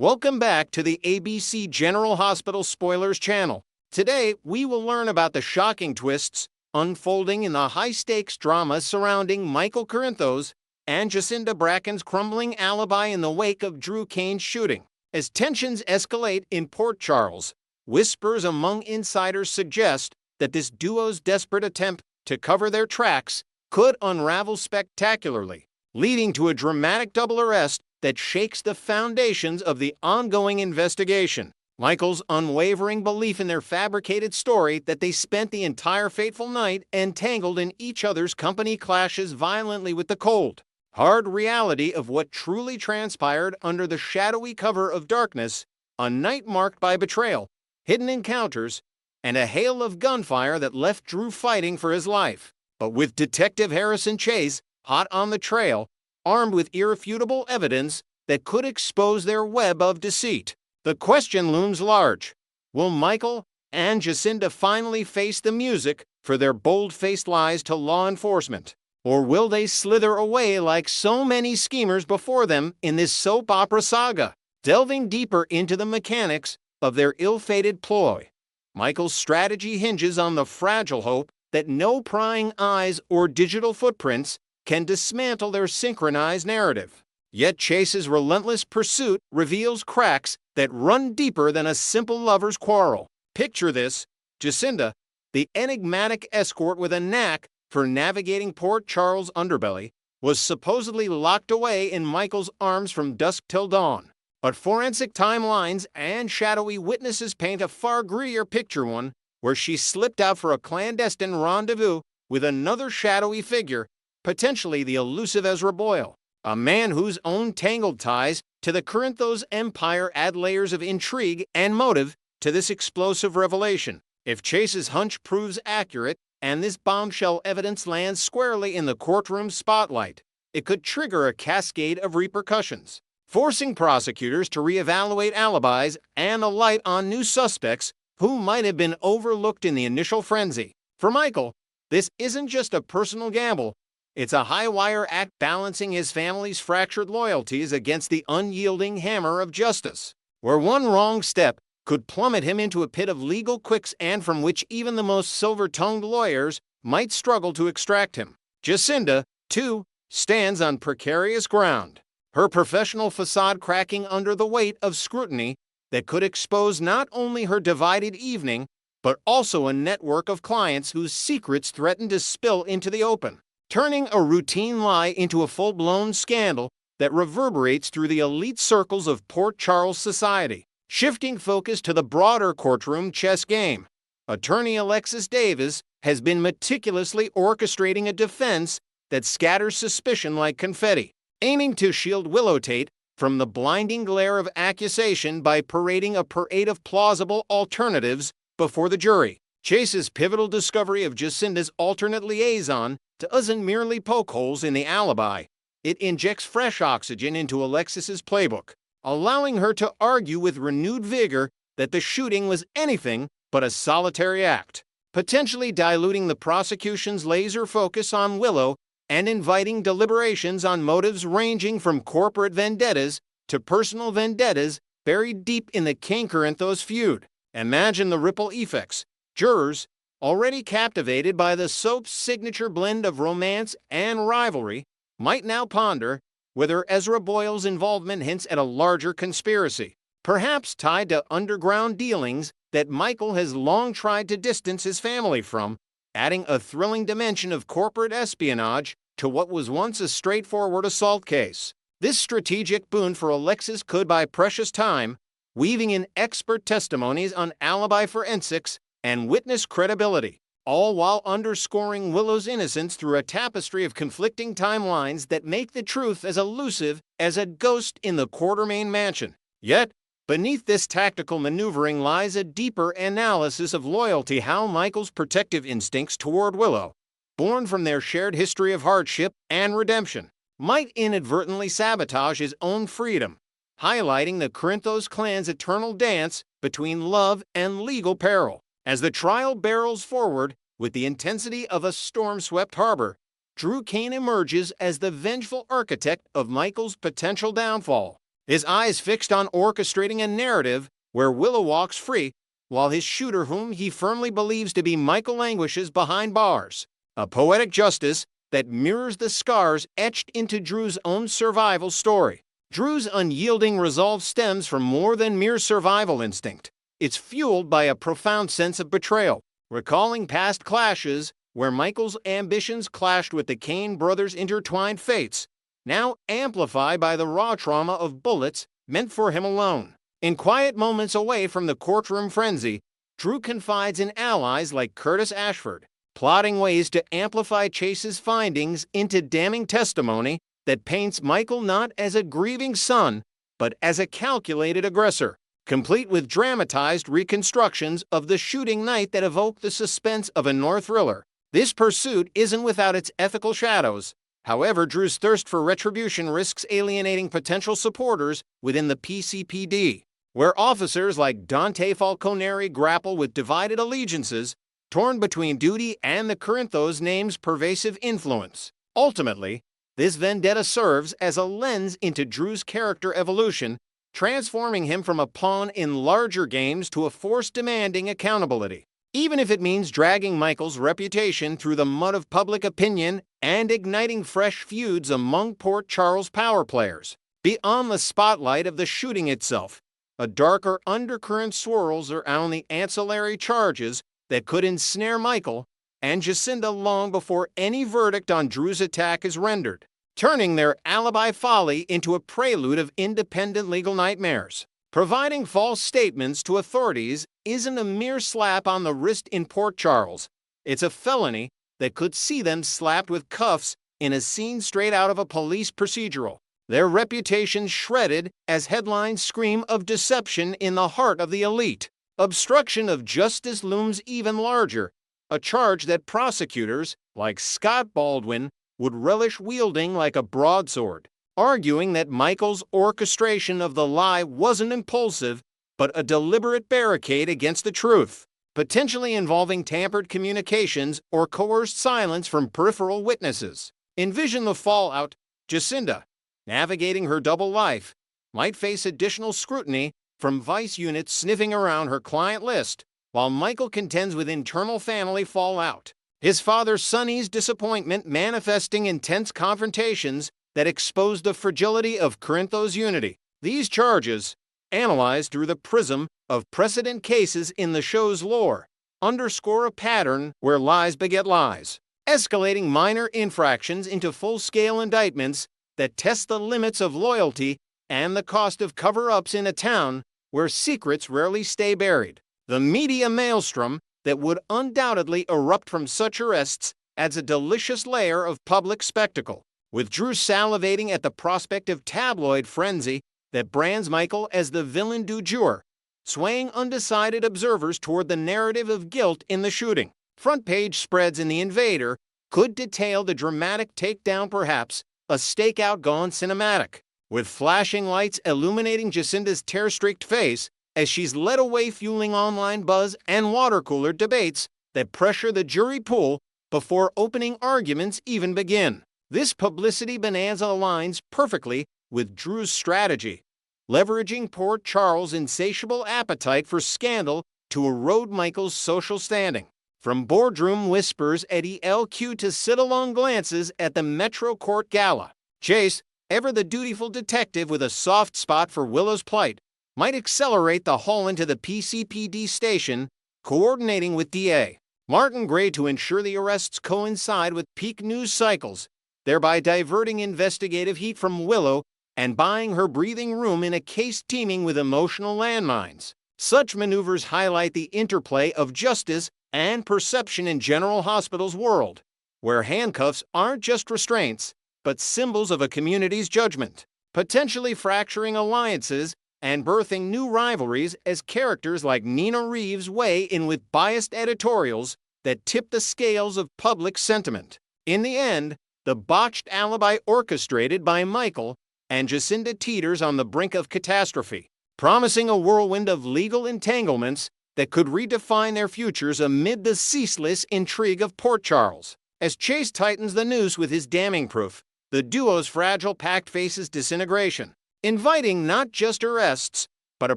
Welcome back to the ABC General Hospital Spoilers channel. Today, we will learn about the shocking twists unfolding in the high-stakes drama surrounding Michael Corinthos and Jacinda Bracken's crumbling alibi in the wake of Drew Cain's shooting. As tensions escalate in Port Charles, whispers among insiders suggest that this duo's desperate attempt to cover their tracks could unravel spectacularly, leading to a dramatic double arrest that shakes the foundations of the ongoing investigation. Michael's unwavering belief in their fabricated story that they spent the entire fateful night entangled in each other's company clashes violently with the cold, hard reality of what truly transpired under the shadowy cover of darkness, a night marked by betrayal, hidden encounters, and a hail of gunfire that left Drew fighting for his life. But with Detective Harrison Chase hot on the trail, armed with irrefutable evidence that could expose their web of deceit, the question looms large. Will Michael and Jacinda finally face the music for their bold-faced lies to law enforcement? Or will they slither away like so many schemers before them in this soap opera saga? Delving deeper into the mechanics of their ill-fated ploy, Michael's strategy hinges on the fragile hope that no prying eyes or digital footprints can dismantle their synchronized narrative. Yet Chase's relentless pursuit reveals cracks that run deeper than a simple lover's quarrel. Picture this: Jacinda, the enigmatic escort with a knack for navigating Port Charles' underbelly, was supposedly locked away in Michael's arms from dusk till dawn. But forensic timelines and shadowy witnesses paint a far grittier picture, one where she slipped out for a clandestine rendezvous with another shadowy figure, potentially the elusive Ezra Boyle, a man whose own tangled ties to the Corinthos empire add layers of intrigue and motive to this explosive revelation. If Chase's hunch proves accurate and this bombshell evidence lands squarely in the courtroom spotlight, it could trigger a cascade of repercussions, forcing prosecutors to reevaluate alibis and alight on new suspects who might have been overlooked in the initial frenzy. For Michael, this isn't just a personal gamble. It's a high-wire act balancing his family's fractured loyalties against the unyielding hammer of justice, where one wrong step could plummet him into a pit of legal quicksand from which even the most silver-tongued lawyers might struggle to extract him. Jacinda, too, stands on precarious ground, her professional facade cracking under the weight of scrutiny that could expose not only her divided evening, but also a network of clients whose secrets threaten to spill into the open, turning a routine lie into a full-blown scandal that reverberates through the elite circles of Port Charles society. Shifting focus to the broader courtroom chess game, attorney Alexis Davis has been meticulously orchestrating a defense that scatters suspicion like confetti, aiming to shield Willow Tate from the blinding glare of accusation by parading a parade of plausible alternatives before the jury. Chase's pivotal discovery of Jacinda's alternate liaison doesn't merely poke holes in the alibi. It injects fresh oxygen into Alexis's playbook, allowing her to argue with renewed vigor that the shooting was anything but a solitary act, potentially diluting the prosecution's laser focus on Willow and inviting deliberations on motives ranging from corporate vendettas to personal vendettas buried deep in the Cain-Corinthos feud. Imagine the ripple effects. Jurors, already captivated by the soap's signature blend of romance and rivalry, might now ponder whether Ezra Boyle's involvement hints at a larger conspiracy, perhaps tied to underground dealings that Michael has long tried to distance his family from, adding a thrilling dimension of corporate espionage to what was once a straightforward assault case. This strategic boon for Alexis could buy precious time, weaving in expert testimonies on alibi forensics and witness credibility, all while underscoring Willow's innocence through a tapestry of conflicting timelines that make the truth as elusive as a ghost in the Quartermain mansion. Yet, beneath this tactical maneuvering lies a deeper analysis of loyalty, how Michael's protective instincts toward Willow, born from their shared history of hardship and redemption, might inadvertently sabotage his own freedom, highlighting the Corinthos clan's eternal dance between love and legal peril. As the trial barrels forward with the intensity of a storm-swept harbor, Drew Cain emerges as the vengeful architect of Michael's potential downfall, his eyes fixed on orchestrating a narrative where Willow walks free, while his shooter, whom he firmly believes to be Michael, languishes behind bars. A poetic justice that mirrors the scars etched into Drew's own survival story. Drew's unyielding resolve stems from more than mere survival instinct. It's fueled by a profound sense of betrayal, recalling past clashes where Michael's ambitions clashed with the Kane brothers' intertwined fates, now amplified by the raw trauma of bullets meant for him alone. In quiet moments away from the courtroom frenzy, Drew confides in allies like Curtis Ashford, plotting ways to amplify Chase's findings into damning testimony that paints Michael not as a grieving son, but as a calculated aggressor, complete with dramatized reconstructions of the shooting night that evoke the suspense of a noir thriller. This pursuit isn't without its ethical shadows. However, Drew's thirst for retribution risks alienating potential supporters within the PCPD, where officers like Dante Falconeri grapple with divided allegiances, torn between duty and the Corinthos name's pervasive influence. Ultimately, this vendetta serves as a lens into Drew's character evolution, transforming him from a pawn in larger games to a force demanding accountability, even if it means dragging Michael's reputation through the mud of public opinion and igniting fresh feuds among Port Charles power players. Beyond the spotlight of the shooting itself, a darker undercurrent swirls around the ancillary charges that could ensnare Michael and Jacinda long before any verdict on Drew's attack is rendered, turning their alibi folly into a prelude of independent legal nightmares. Providing false statements to authorities isn't a mere slap on the wrist in Port Charles. It's a felony that could see them slapped with cuffs in a scene straight out of a police procedural. Their reputations shredded as headlines scream of deception in the heart of the elite. Obstruction of justice looms even larger, a charge that prosecutors, like Scott Baldwin, would relish wielding like a broadsword, arguing that Michael's orchestration of the lie wasn't impulsive, but a deliberate barricade against the truth, potentially involving tampered communications or coerced silence from peripheral witnesses. Envision the fallout. Jacinda, navigating her double life, might face additional scrutiny from vice units sniffing around her client list, while Michael contends with internal family fallout. His father Sonny's disappointment manifesting intense confrontations that expose the fragility of Corinthos unity. These charges, analyzed through the prism of precedent cases in the show's lore, underscore a pattern where lies beget lies, escalating minor infractions into full-scale indictments that test the limits of loyalty and the cost of cover-ups in a town where secrets rarely stay buried. The media maelstrom that would undoubtedly erupt from such arrests adds a delicious layer of public spectacle, with Drew salivating at the prospect of tabloid frenzy that brands Michael as the villain du jour, swaying undecided observers toward the narrative of guilt in the shooting. Front-page spreads in The Invader could detail the dramatic takedown, perhaps a stakeout gone cinematic, with flashing lights illuminating Jacinda's tear-streaked face as she's led away, fueling online buzz and water-cooler debates that pressure the jury pool before opening arguments even begin. This publicity bonanza aligns perfectly with Drew's strategy, leveraging Port Charles' insatiable appetite for scandal to erode Michael's social standing. From boardroom whispers at ELQ to sit-along glances at the Metro Court Gala, Chase, ever the dutiful detective with a soft spot for Willow's plight, might accelerate the haul into the PCPD station, coordinating with DA Martin Gray to ensure the arrests coincide with peak news cycles, thereby diverting investigative heat from Willow and buying her breathing room in a case teeming with emotional landmines. Such maneuvers highlight the interplay of justice and perception in General Hospital's world, where handcuffs aren't just restraints, but symbols of a community's judgment, potentially fracturing alliances and birthing new rivalries as characters like Nina Reeves weigh in with biased editorials that tip the scales of public sentiment. In the end, the botched alibi orchestrated by Michael and Jacinda teeters on the brink of catastrophe, promising a whirlwind of legal entanglements that could redefine their futures amid the ceaseless intrigue of Port Charles. As Chase tightens the noose with his damning proof, the duo's fragile pact faces disintegration. inviting not just arrests, but a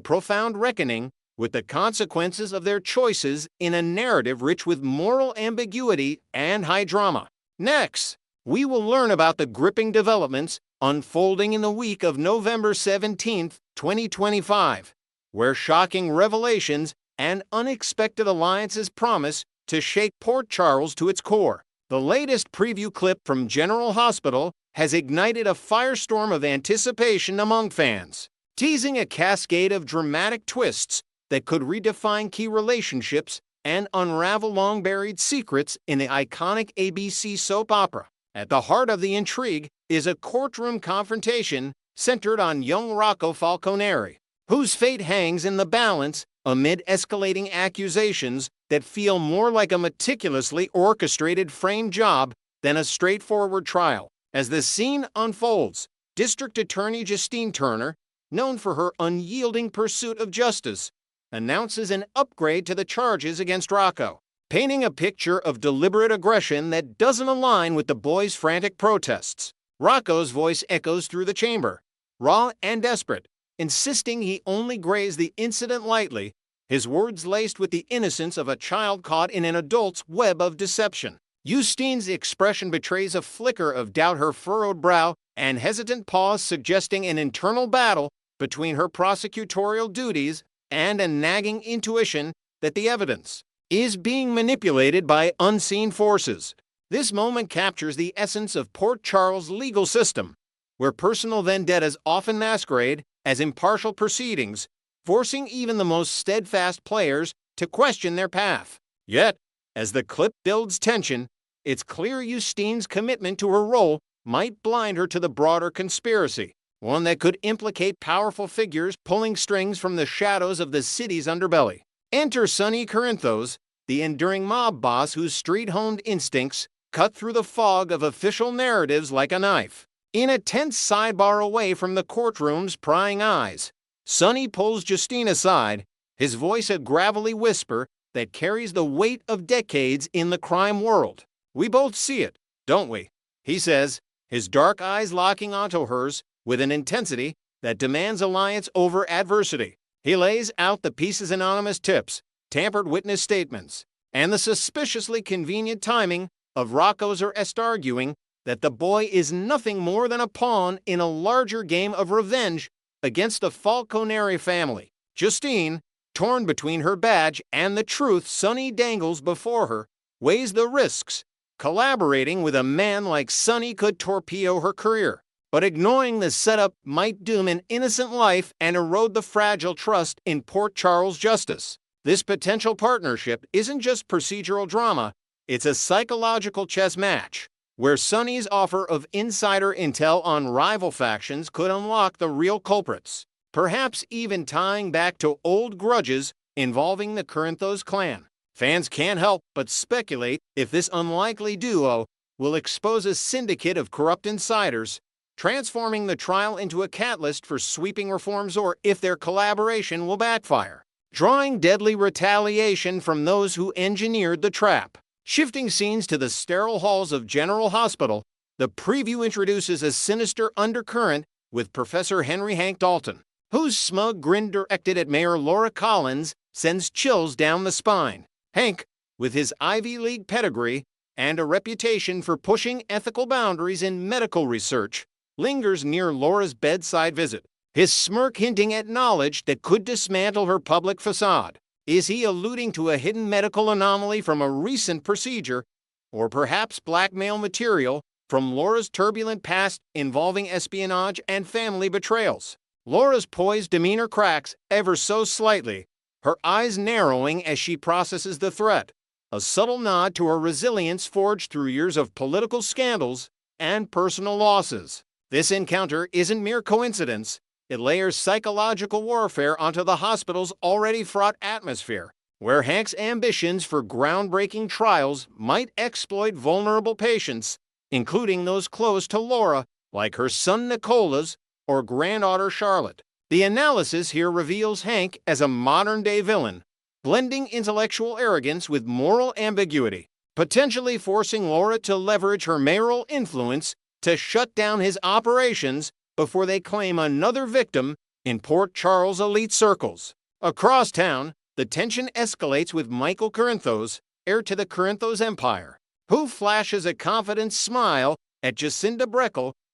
profound reckoning with the consequences of their choices in a narrative rich with moral ambiguity and high drama. Next, we will learn about the gripping developments unfolding in the week of November 17, 2025, where shocking revelations and unexpected alliances promise to shake Port Charles to its core. The latest preview clip from General Hospital has ignited a firestorm of anticipation among fans, teasing a cascade of dramatic twists that could redefine key relationships and unravel long-buried secrets in the iconic ABC soap opera. At the heart of the intrigue is a courtroom confrontation centered on young Rocco Falconeri, whose fate hangs in the balance amid escalating accusations that feel more like a meticulously orchestrated frame job than a straightforward trial. As the scene unfolds, District Attorney Justine Turner, known for her unyielding pursuit of justice, announces an upgrade to the charges against Rocco, painting a picture of deliberate aggression that doesn't align with the boy's frantic protests. Rocco's voice echoes through the chamber, raw and desperate, insisting he only grazed the incident lightly, his words laced with the innocence of a child caught in an adult's web of deception. Justine's expression betrays a flicker of doubt, her furrowed brow and hesitant pause suggesting an internal battle between her prosecutorial duties and a nagging intuition that the evidence is being manipulated by unseen forces. This moment captures the essence of Port Charles' legal system, where personal vendettas often masquerade as impartial proceedings, forcing even the most steadfast players to question their path. Yet, as the clip builds tension, it's clear Justine's commitment to her role might blind her to the broader conspiracy, one that could implicate powerful figures pulling strings from the shadows of the city's underbelly. Enter Sonny Corinthos, the enduring mob boss whose street-honed instincts cut through the fog of official narratives like a knife. In a tense sidebar away from the courtroom's prying eyes, Sonny pulls Justine aside, his voice a gravelly whisper that carries the weight of decades in the crime world. "We both see it, don't we?" he says, his dark eyes locking onto hers with an intensity that demands alliance over adversity. He lays out the piece's anonymous tips, tampered witness statements, and the suspiciously convenient timing of Rocco's arrest, arguing that the boy is nothing more than a pawn in a larger game of revenge against the Falconeri family. Justine, torn between her badge and the truth Sonny dangles before her, weighs the risks. Collaborating with a man like Sonny could torpedo her career, but ignoring the setup might doom an innocent life and erode the fragile trust in Port Charles justice. This potential partnership isn't just procedural drama, it's a psychological chess match, where Sonny's offer of insider intel on rival factions could unlock the real culprits, perhaps even tying back to old grudges involving the Corinthos clan. Fans can't help but speculate if this unlikely duo will expose a syndicate of corrupt insiders, transforming the trial into a catalyst for sweeping reforms, or if their collaboration will backfire, drawing deadly retaliation from those who engineered the trap. Shifting scenes to the sterile halls of General Hospital, the preview introduces a sinister undercurrent with Professor Henry Hank Dalton, whose smug grin directed at Mayor Laura Collins sends chills down the spine. Hank, with his Ivy League pedigree and a reputation for pushing ethical boundaries in medical research, lingers near Laura's bedside visit, his smirk hinting at knowledge that could dismantle her public facade. Is he alluding to a hidden medical anomaly from a recent procedure, or perhaps blackmail material from Laura's turbulent past involving espionage and family betrayals? Laura's poised demeanor cracks ever so slightly, her eyes narrowing as she processes the threat, a subtle nod to her resilience forged through years of political scandals and personal losses. This encounter isn't mere coincidence. It layers psychological warfare onto the hospital's already fraught atmosphere, where Hank's ambitions for groundbreaking trials might exploit vulnerable patients, including those close to Laura, like her son Nicola's or granddaughter Charlotte. The analysis here reveals Hank as a modern-day villain, blending intellectual arrogance with moral ambiguity, potentially forcing Laura to leverage her mayoral influence to shut down his operations before they claim another victim in Port Charles elite circles. Across town, the tension escalates with Michael Corinthos, heir to the Corinthos empire, who flashes a confident smile at Jacinda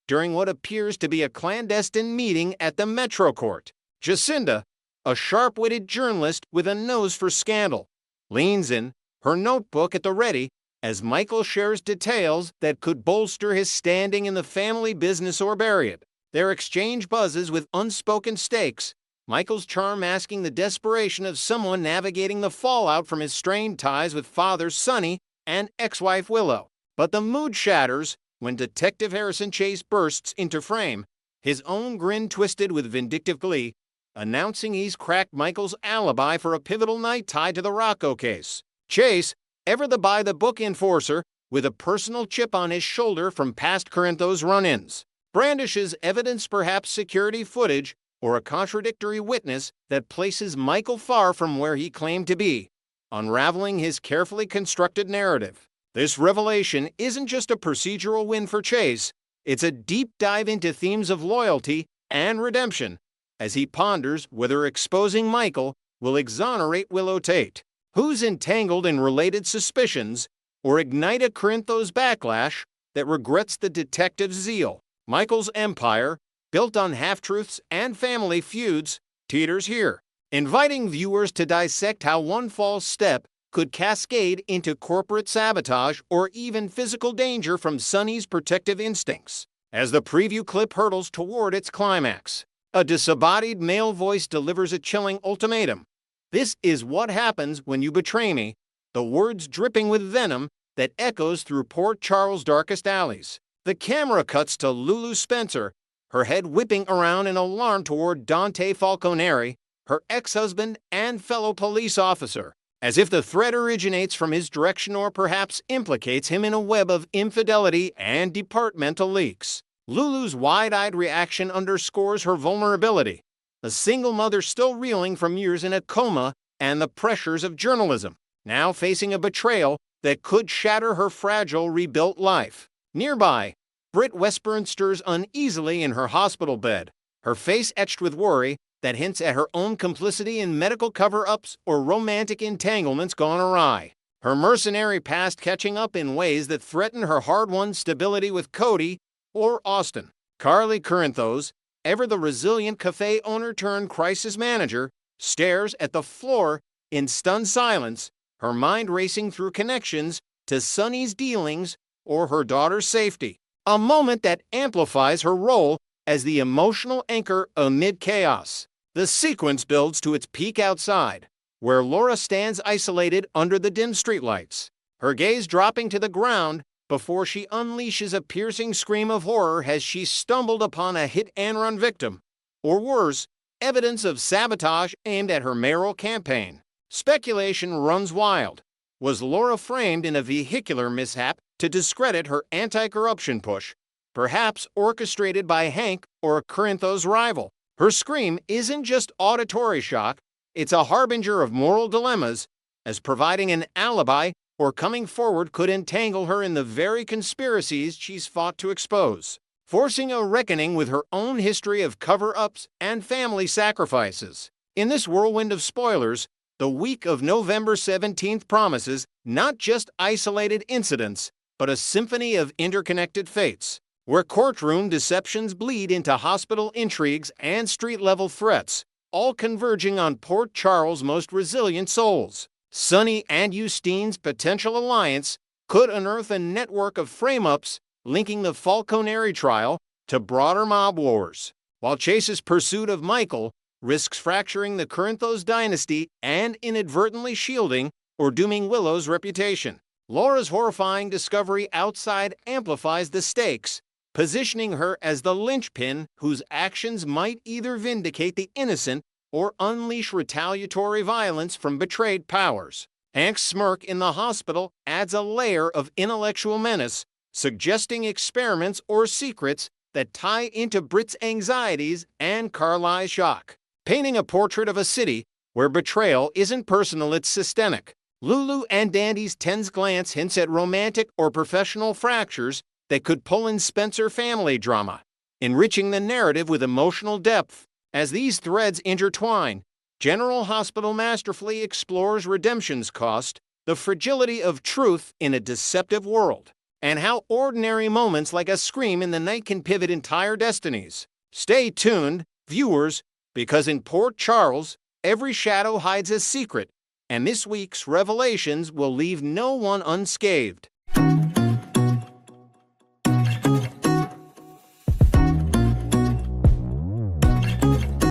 during what appears to be a clandestine meeting at the Metro Court. Jacinda, a sharp-witted journalist with a nose for scandal, leans in, her notebook at the ready, as Michael shares details that could bolster his standing in the family business or bury it. Their exchange buzzes with unspoken stakes, Michael's charm masking the desperation of someone navigating the fallout from his strained ties with father Sonny and ex-wife Willow. But the mood shatters when Detective Harrison Chase bursts into frame, his own grin twisted with vindictive glee, announcing he's cracked Michael's alibi for a pivotal night tied to the Rocco case. Chase, ever the by-the-book enforcer, with a personal chip on his shoulder from past Corinthos run-ins, brandishes evidence, perhaps security footage or a contradictory witness that places Michael far from where he claimed to be, unraveling his carefully constructed narrative. This revelation isn't just a procedural win for Chase, it's a deep dive into themes of loyalty and redemption, as he ponders whether exposing Michael will exonerate Willow Tate, who's entangled in related suspicions, or ignite a Corinthos backlash that regrets the detective's zeal. Michael's empire, built on half-truths and family feuds, teeters here, inviting viewers to dissect how one false step could cascade into corporate sabotage or even physical danger from Sonny's protective instincts. As the preview clip hurtles toward its climax, a disembodied male voice delivers a chilling ultimatum. "This is what happens when you betray me," the words dripping with venom that echoes through Port Charles' darkest alleys. The camera cuts to Lulu Spencer, her head whipping around in alarm toward Dante Falconeri, her ex-husband and fellow police officer, as if the threat originates from his direction or perhaps implicates him in a web of infidelity and departmental leaks. Lulu's wide-eyed reaction underscores her vulnerability, a single mother still reeling from years in a coma and the pressures of journalism, now facing a betrayal that could shatter her fragile, rebuilt life. Nearby, Britt Westburn stirs uneasily in her hospital bed, her face etched with worry that hints at her own complicity in medical cover-ups or romantic entanglements gone awry. Her mercenary past catching up in ways that threaten her hard-won stability with Cody or Austin. Carly Corinthos, ever the resilient cafe owner turned crisis manager, stares at the floor in stunned silence, her mind racing through connections to Sonny's dealings or her daughter's safety. A moment that amplifies her role as the emotional anchor amid chaos. The sequence builds to its peak outside, where Laura stands isolated under the dim streetlights, her gaze dropping to the ground before she unleashes a piercing scream of horror as she stumbled upon a hit-and-run victim, or worse, evidence of sabotage aimed at her mayoral campaign. Speculation runs wild. Was Laura framed in a vehicular mishap to discredit her anti-corruption push, perhaps orchestrated by Hank or a Corinthos rival? Her scream isn't just auditory shock, it's a harbinger of moral dilemmas, as providing an alibi or coming forward could entangle her in the very conspiracies she's fought to expose, forcing a reckoning with her own history of cover-ups and family sacrifices. In this whirlwind of spoilers, the week of November 17th promises not just isolated incidents, but a symphony of interconnected fates, where courtroom deceptions bleed into hospital intrigues and street-level threats, all converging on Port Charles' most resilient souls. Sonny and Justine's potential alliance could unearth a network of frame-ups linking the Falconeri trial to broader mob wars, while Chase's pursuit of Michael risks fracturing the Corinthos dynasty and inadvertently shielding or dooming Willow's reputation. Laura's horrifying discovery outside amplifies the stakes, positioning her as the linchpin whose actions might either vindicate the innocent or unleash retaliatory violence from betrayed powers. Hank's smirk in the hospital adds a layer of intellectual menace, suggesting experiments or secrets that tie into Britt's anxieties and Carly's shock, painting a portrait of a city where betrayal isn't personal, it's systemic. Lulu and Dandy's tense glance hints at romantic or professional fractures that could pull in Spencer family drama, enriching the narrative with emotional depth. As these threads intertwine, General Hospital masterfully explores redemption's cost, the fragility of truth in a deceptive world, and how ordinary moments like a scream in the night can pivot entire destinies. Stay tuned, viewers, because in Port Charles, every shadow hides a secret, and this week's revelations will leave no one unscathed.